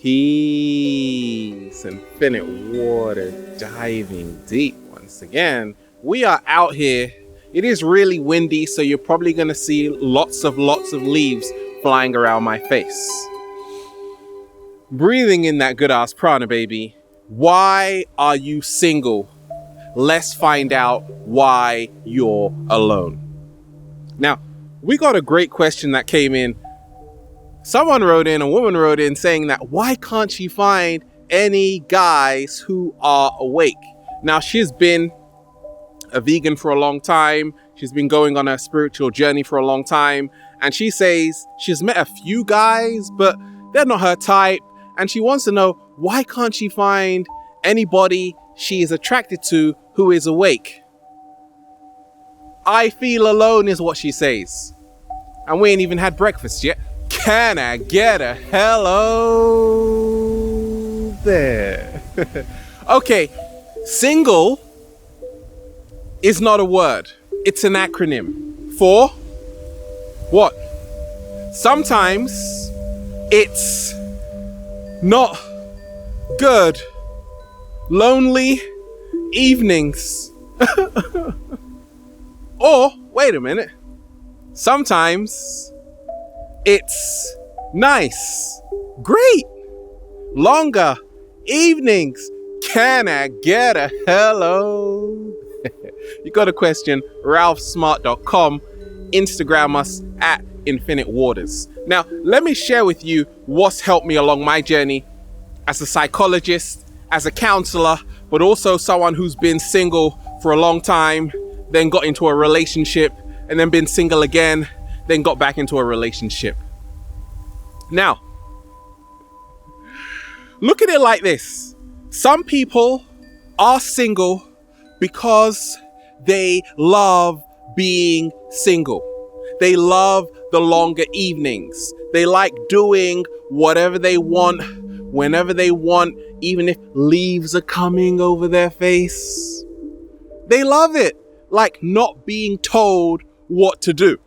Peace, Infinite Water, diving deep once again. We are out here. It is really windy, so you're probably going to see lots of leaves flying around my face. Breathing in that good ass prana, baby. Why are you single? Let's find out why you're alone. Now, we got a great question that came in. A woman wrote in saying that why can't she find any guys who are awake? Now, she's been a vegan for a long time. She's been going on a spiritual journey for a long time. And she says she's met a few guys, but they're not her type. And she wants to know, why can't she find anybody she is attracted to who is awake? I feel alone is what she says. And we ain't even had breakfast yet. Can I get a hello there? Okay, single is not a word. It's an acronym for what? Sometimes it's not good. Lonely evenings. Or, wait a minute. Sometimes it's nice, great, longer evenings. Can I get a hello? You got a question, ralphsmart.com. Instagram us at Infinite Waters. Now, let me share with you what's helped me along my journey as a psychologist, as a counselor, but also someone who's been single for a long time, then got into a relationship, and then been single again, then got back into a relationship. Now, look at it like this. Some people are single because they love being single. They love the longer evenings. They like doing whatever they want, whenever they want, even if leaves are coming over their face. They love it, like not being told what to do.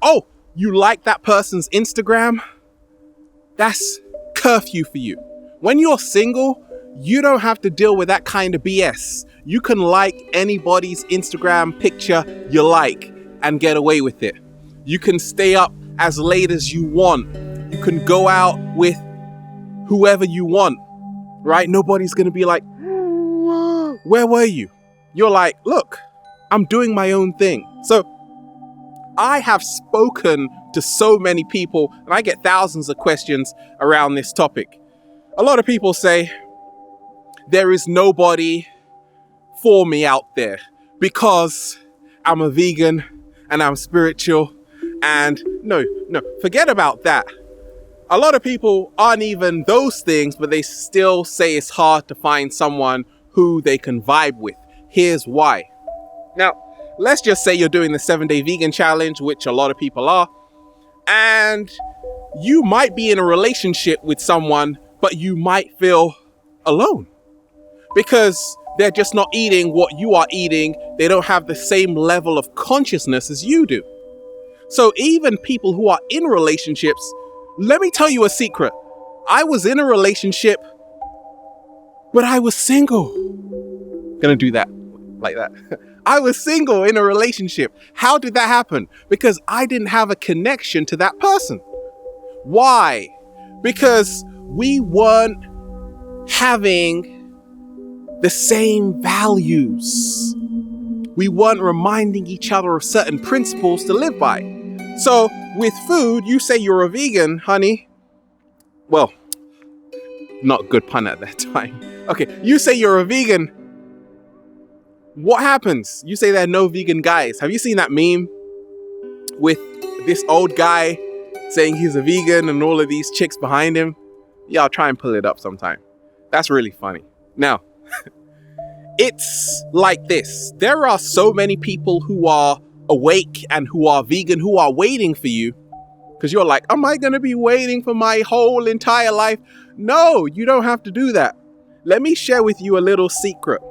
Oh, you like that person's Instagram? That's curfew for you. When you're single, you don't have to deal with that kind of BS. You can like anybody's Instagram picture you like and get away with it. You can stay up as late as you want. You can go out with whoever you want, right? Nobody's going to be like, where were you? You're like, look, I'm doing my own thing. So I have spoken to so many people, and I get thousands of questions around this topic. A lot of people say, there is nobody for me out there because I'm a vegan and I'm spiritual. And no, forget about that. A lot of people aren't even those things, but they still say it's hard to find someone who they can vibe with. Here's why. Now, let's just say you're doing the 7-day vegan challenge, which a lot of people are, and you might be in a relationship with someone, but you might feel alone because they're just not eating what you are eating. They don't have the same level of consciousness as you do. So even people who are in relationships, let me tell you a secret. I was in a relationship, but I was single. Gonna do that like that. I was single in a relationship. How did that happen? Because I didn't have a connection to that person. Why? Because we weren't having the same values. We weren't reminding each other of certain principles to live by. So with food, you say you're a vegan, honey. Well, not good pun at that time. Okay, you say you're a vegan. What happens? You say there are no vegan guys. Have you seen that meme with this old guy saying he's a vegan and all of these chicks behind him? Yeah, I'll try and pull it up sometime. That's really funny. Now, it's like this. There are so many people who are awake and who are vegan who are waiting for you because you're like, am I going to be waiting for my whole entire life? No, you don't have to do that. Let me share with you a little secret.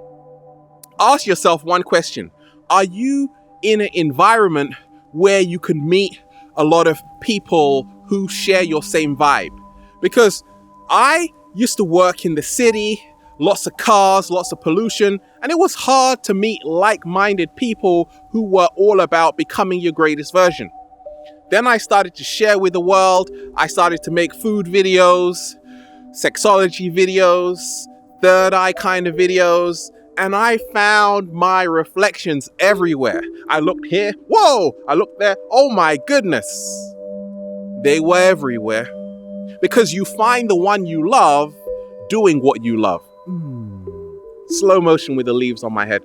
Ask yourself one question. Are you in an environment where you can meet a lot of people who share your same vibe? Because I used to work in the city, lots of cars, lots of pollution, and it was hard to meet like-minded people who were all about becoming your greatest version. Then I started to share with the world. I started to make food videos, sexology videos, third eye kind of videos, and I found my reflections everywhere. I looked here, whoa, I looked there, oh my goodness. They were everywhere. Because you find the one you love doing what you love. Slow motion with the leaves on my head.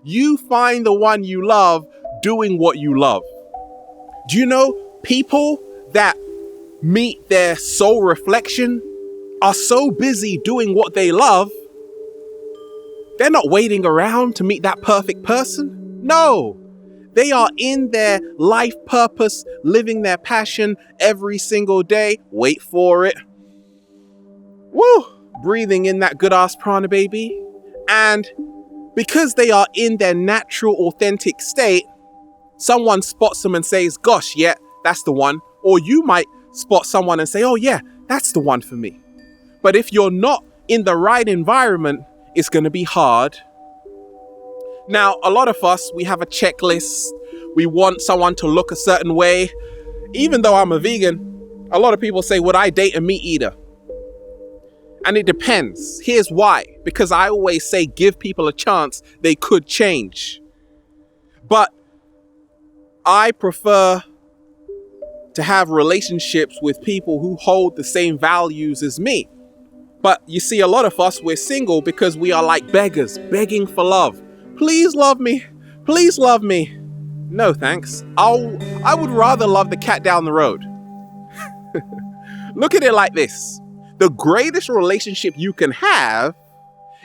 You find the one you love doing what you love. Do you know people that meet their soul reflection are so busy doing what they love, they're not waiting around to meet that perfect person. No, they are in their life purpose, living their passion every single day. Wait for it. Woo! Breathing in that good ass prana, baby. And because they are in their natural, authentic state, someone spots them and says, gosh, yeah, that's the one. Or you might spot someone and say, oh yeah, that's the one for me. But if you're not in the right environment, it's going to be hard. Now, a lot of us, we have a checklist. We want someone to look a certain way. Even though I'm a vegan, a lot of people say, would I date a meat eater? And it depends. Here's why. Because I always say, give people a chance. They could change. But I prefer to have relationships with people who hold the same values as me. But you see, a lot of us, we're single because we are like beggars, begging for love. Please love me. Please love me. No, thanks. I would rather love the cat down the road. Look at it like this. The greatest relationship you can have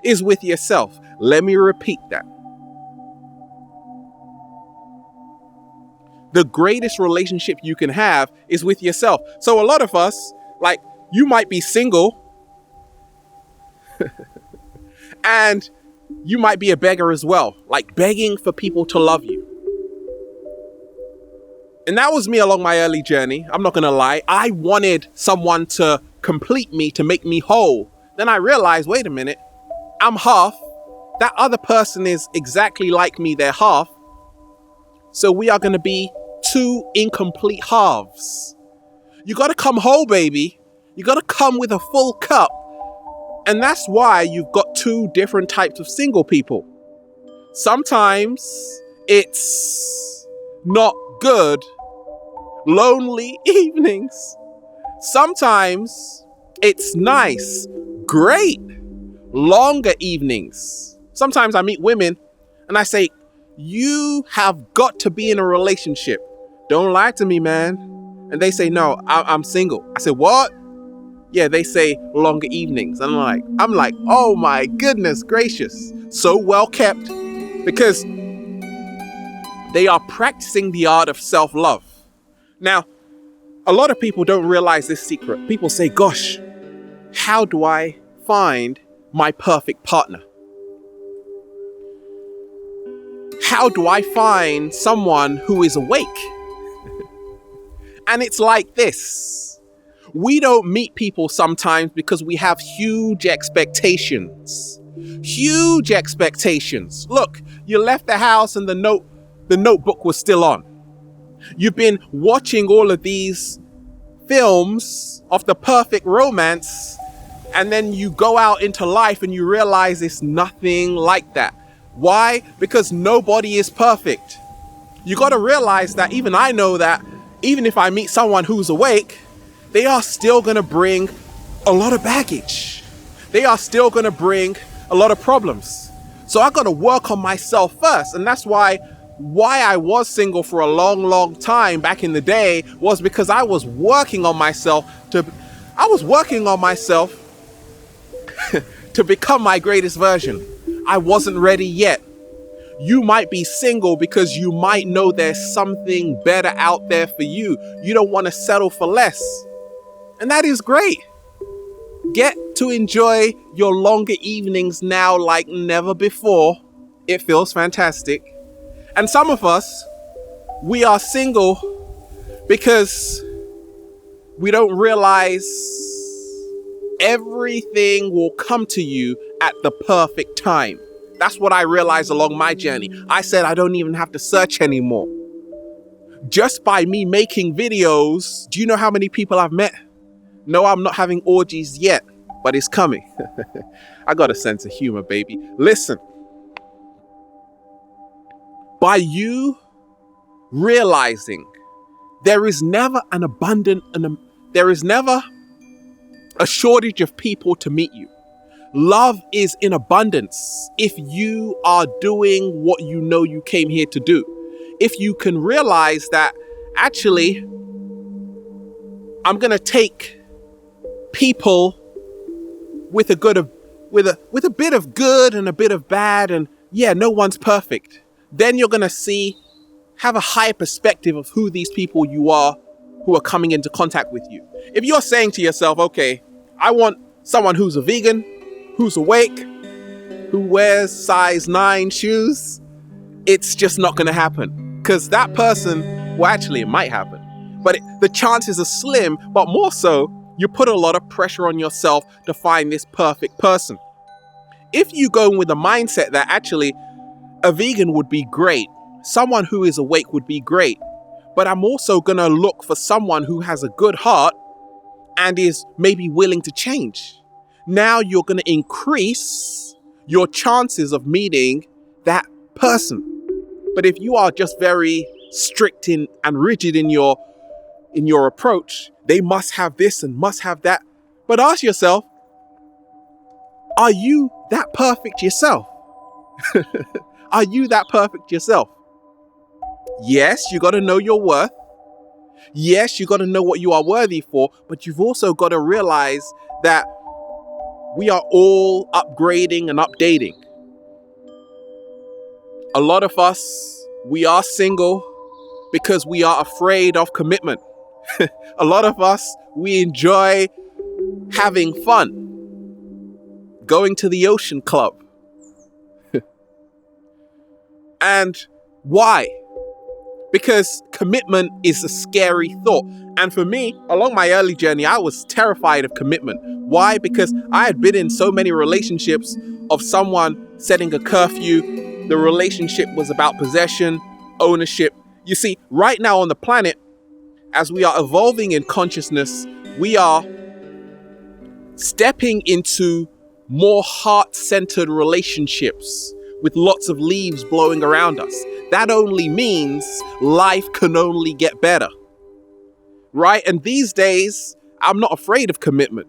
is with yourself. Let me repeat that. The greatest relationship you can have is with yourself. So a lot of us, like, you might be single and you might be a beggar as well, like begging for people to love you. And that was me along my early journey. I'm not going to lie. I wanted someone to complete me, to make me whole. Then I realized, wait a minute, I'm half. That other person is exactly like me. They're half. So we are going to be two incomplete halves. You got to come whole, baby. You got to come with a full cup. And that's why you've got two different types of single people. Sometimes it's not good, lonely evenings. Sometimes it's nice, great, longer evenings. Sometimes I meet women and I say, you have got to be in a relationship. Don't lie to me, man. And they say, no, I'm single. I said, what? Yeah, they say longer evenings. I'm like, oh my goodness gracious. So well kept, because they are practicing the art of self-love. Now, a lot of people don't realize this secret. People say, gosh, how do I find my perfect partner? How do I find someone who is awake? And it's like this. We don't meet people sometimes because we have huge expectations. Huge expectations. Look, you left the house and the notebook was still on. You've been watching all of these films of the perfect romance, and then you go out into life and you realize it's nothing like that. Why? Because nobody is perfect. You got to realize that even I know that even if I meet someone who's awake, they are still going to bring a lot of baggage. They are still going to bring a lot of problems. So I got to work on myself first. And that's why I was single for a long, long time back in the day, was because I was working on myself to become my greatest version. I wasn't ready yet. You might be single because you might know there's something better out there for you. You don't want to settle for less. And that is great. Get to enjoy your longer evenings now like never before. It feels fantastic. And some of us, we are single because We don't realize everything will come to you at the perfect time. That's what I realized along my journey. I said I don't even have to search anymore. Just by me making videos, do you know how many people I've met? No, I'm not having orgies yet, but it's coming. I got a sense of humor, baby. Listen, by you realizing there is never there is never a shortage of people to meet you. Love is in abundance if you are doing what you know you came here to do. If you can realize that actually, I'm gonna take people with a bit of good and a bit of bad, and yeah, no one's perfect. Then you're gonna have a higher perspective of who these people you are who are coming into contact with you. If you're saying to yourself, okay, I want someone who's a vegan, who's awake, who wears size 9 shoes, it's just not going to happen. Because that person, well, actually, it might happen. But the chances are slim, but more so, you put a lot of pressure on yourself to find this perfect person. If you go in with the mindset that actually a vegan would be great, someone who is awake would be great, but I'm also going to look for someone who has a good heart and is maybe willing to change. Now you're going to increase your chances of meeting that person. But if you are just very strict and rigid in your approach, they must have this and must have that. But ask yourself, are you that perfect yourself? Are you that perfect yourself? Yes, you got to know your worth. Yes, you got to know what you are worthy for, but you've also got to realize that we are all upgrading and updating. A lot of us, we are single because we are afraid of commitment. A lot of us, we enjoy having fun, going to the ocean club. And why? Because commitment is a scary thought. And for me, along my early journey, I was terrified of commitment. Why? Because I had been in so many relationships of someone setting a curfew. The relationship was about possession, ownership. You see, right now on the planet, as we are evolving in consciousness, we are stepping into more heart-centered relationships with lots of leaves blowing around us. That only means life can only get better, right? And these days, I'm not afraid of commitment.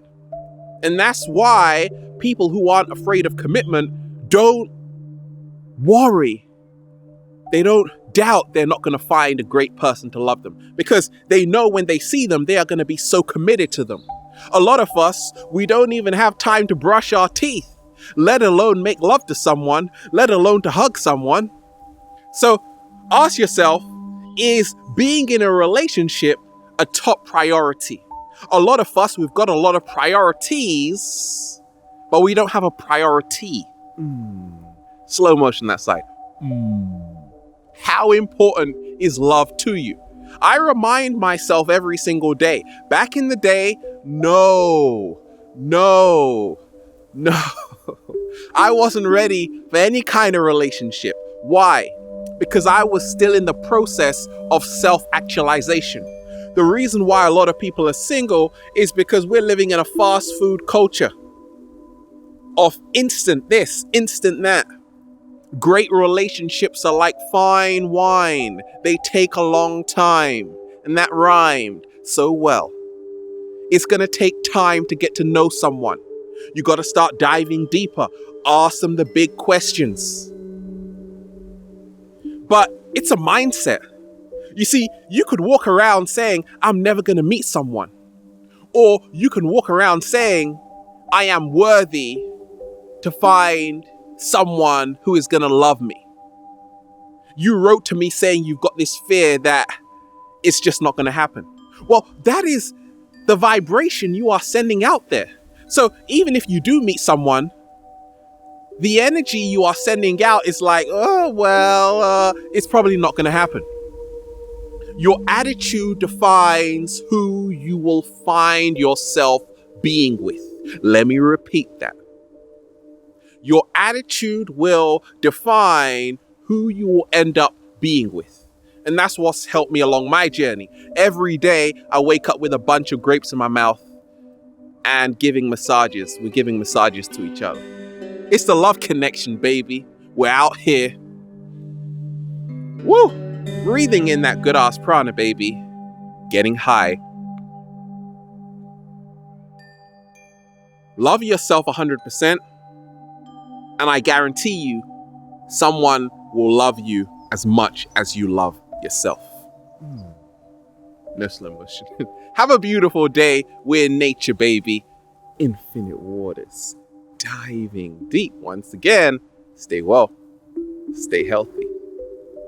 And that's why people who aren't afraid of commitment don't worry. They don't doubt they're not going to find a great person to love them, because they know when they see them, they are going to be so committed to them. A lot of us, we don't even have time to brush our teeth, let alone make love to someone, let alone to hug someone. So ask yourself, is being in a relationship a top priority? A lot of us, we've got a lot of priorities, but we don't have a priority. Slow motion that side. How important is love to you? I remind myself every single day. Back in the day, no. I wasn't ready for any kind of relationship. Why? Because I was still in the process of self-actualization. The reason why a lot of people are single is because we're living in a fast food culture of instant this, instant that. Great relationships are like fine wine. They take a long time. And that rhymed so well. It's going to take time to get to know someone. You got to start diving deeper. Ask them the big questions. But it's a mindset. You see, you could walk around saying, I'm never going to meet someone. Or you can walk around saying, I am worthy to find someone who is going to love me. You wrote to me saying you've got this fear that it's just not going to happen. Well, that is the vibration you are sending out there. So even if you do meet someone, the energy you are sending out is like, oh, well, it's probably not going to happen. Your attitude defines who you will find yourself being with. Let me repeat that. Your attitude will define who you will end up being with. And that's what's helped me along my journey. Every day I wake up with a bunch of grapes in my mouth and giving massages. We're giving massages to each other. It's the love connection, baby. We're out here. Woo! Breathing in that good ass prana, baby. Getting high. Love yourself 100%. And I guarantee you, someone will love you as much as you love yourself. No slow motion. Have a beautiful day. We're nature, baby. Infinite waters. Diving deep. Once again, stay well. Stay healthy.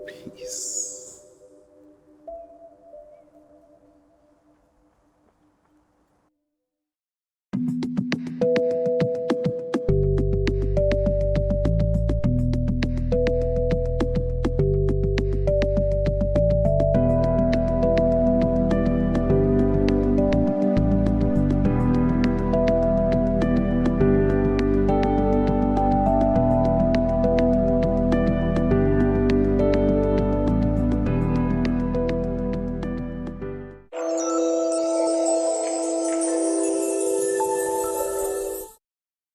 Peace.